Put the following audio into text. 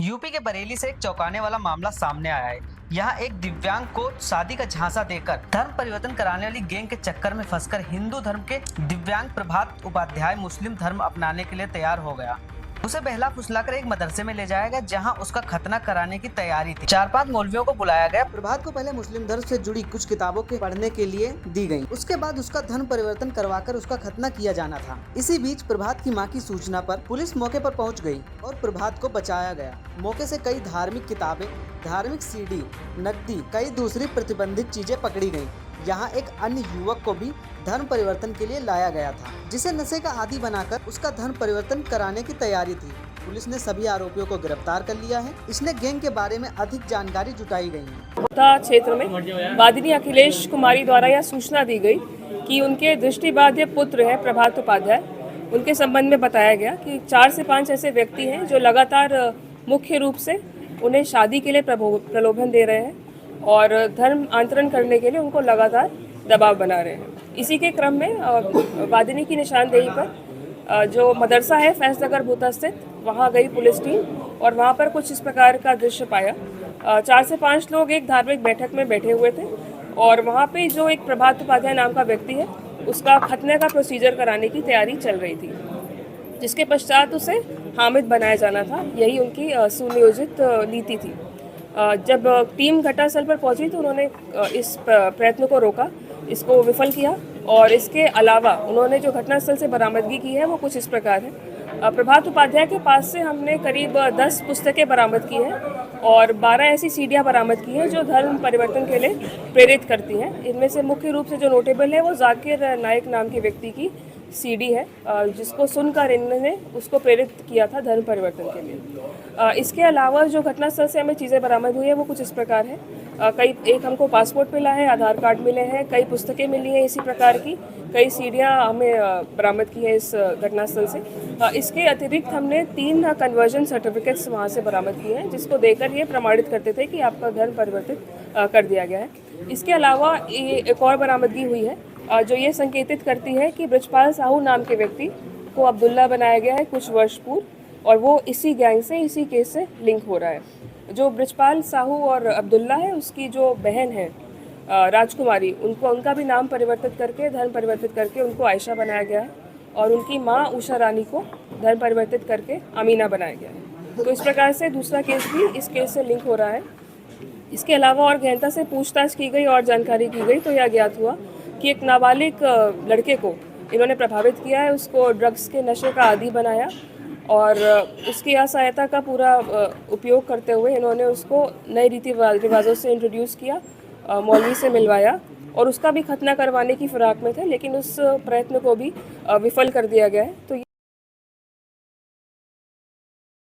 UP के बरेली से एक चौंकाने वाला मामला सामने आया है। यहाँ एक दिव्यांग को शादी का झांसा देकर धर्म परिवर्तन कराने वाली गैंग के चक्कर में फंसकर हिंदू धर्म के दिव्यांग प्रभात उपाध्याय मुस्लिम धर्म अपनाने के लिए तैयार हो गया। उसे बहला फुसलाकर एक मदरसे में ले जाया गया, जहाँ उसका खतना कराने की तैयारी थी। 4-5 मौलवियों को बुलाया गया। प्रभात को पहले मुस्लिम धर्म से जुड़ी कुछ किताबों के पढ़ने के लिए दी गयी। उसके बाद उसका धर्म परिवर्तन करवाकर उसका खतना किया जाना था। इसी बीच प्रभात की मां की सूचना पर पुलिस मौके पर पहुंच गई और प्रभात को बचाया गया। मौके से कई धार्मिक किताबें, धार्मिक सीडी, नकदी, कई दूसरी प्रतिबंधित चीजें पकड़ी गयी। यहाँ एक अन्य युवक को भी धर्म परिवर्तन के लिए लाया गया था, जिसे नशे का आदी बनाकर उसका धर्म परिवर्तन कराने की तैयारी थी। पुलिस ने सभी आरोपियों को गिरफ्तार कर लिया है। इसने गैंग के बारे में अधिक जानकारी जुटाई गई है। क्षेत्र में वादिनी अखिलेश कुमारी द्वारा यह सूचना दी गई कि उनके दृष्टिबाध्य पुत्र है प्रभात उपाध्याय। उनके संबंध में बताया गया कि 4 से 5 ऐसे व्यक्ति हैं जो लगातार मुख्य रूप से उन्हें शादी के लिए प्रलोभन दे रहे हैं और धर्म आंतरण करने के लिए उनको लगातार दबाव बना रहे हैं। इसी के क्रम में वादिनी की निशानदेही पर जो मदरसा है फैज़नगर भूता स्थित, वहाँ गई पुलिस टीम और वहाँ पर कुछ इस प्रकार का दृश्य पाया। 4 से 5 लोग एक धार्मिक बैठक में बैठे हुए थे और वहाँ पे जो एक प्रभात उपाध्याय नाम का व्यक्ति है, उसका खतने का प्रोसीजर कराने की तैयारी चल रही थी, जिसके पश्चात उसे हामिद बनाया जाना था। यही उनकी सुनियोजित नीति थी। जब टीम घटनास्थल पर पहुंची तो उन्होंने इस प्रयत्न को रोका, इसको विफल किया और इसके अलावा उन्होंने जो घटनास्थल से बरामदगी की है वो कुछ इस प्रकार है। प्रभात उपाध्याय के पास से हमने करीब 10 पुस्तकें बरामद की हैं और 12 ऐसी सीडियाँ बरामद की हैं जो धर्म परिवर्तन के लिए प्रेरित करती हैं। इनमें से मुख्य रूप से जो नोटेबल है वो जाकिर नाइक नाम के व्यक्ति की सीडी है, जिसको सुनकर इन्होंने उसको प्रेरित किया था धर्म परिवर्तन के लिए। इसके अलावा जो घटनास्थल से हमें चीज़ें बरामद हुई है वो कुछ इस प्रकार है। एक हमको पासपोर्ट मिला है, आधार कार्ड मिले हैं, कई पुस्तकें मिली हैं इसी प्रकार की, कई सीडियाँ हमें बरामद की हैं इस घटनास्थल से। इसके अतिरिक्त हमने 3 कन्वर्जन सर्टिफिकेट्स वहाँ से बरामद किए हैं, जिसको देकर ये प्रमाणित करते थे कि आपका धर्म परिवर्तित कर दिया गया है। इसके अलावा एक और बरामदगी हुई है जो ये संकेतित करती है कि ब्रजपाल साहू नाम के व्यक्ति को अब्दुल्ला बनाया गया है कुछ वर्ष पूर्व और वो इसी गैंग से, इसी केस से लिंक हो रहा है। जो ब्रजपाल साहू और अब्दुल्ला है, उसकी जो बहन है राजकुमारी, उनका भी नाम परिवर्तित करके, धर्म परिवर्तित करके उनको आयशा बनाया गया है और उनकी माँ उषा रानी को धर्म परिवर्तित करके अमीना बनाया गया है। तो इस प्रकार से दूसरा केस भी इस केस से लिंक हो रहा है। इसके अलावा और गहनता से पूछताछ की गई और जानकारी की गई तो यह ज्ञात हुआ कि एक नाबालिग लड़के को इन्होंने प्रभावित किया है, उसको ड्रग्स के नशे का आदी बनाया और उसकी असहायता का पूरा उपयोग करते हुए इन्होंने उसको नए रीति रिवाजों से इंट्रोड्यूस किया, मौलवी से मिलवाया और उसका भी खतना करवाने की फिराक में थे, लेकिन उस प्रयत्न को भी विफल कर दिया गया है। तो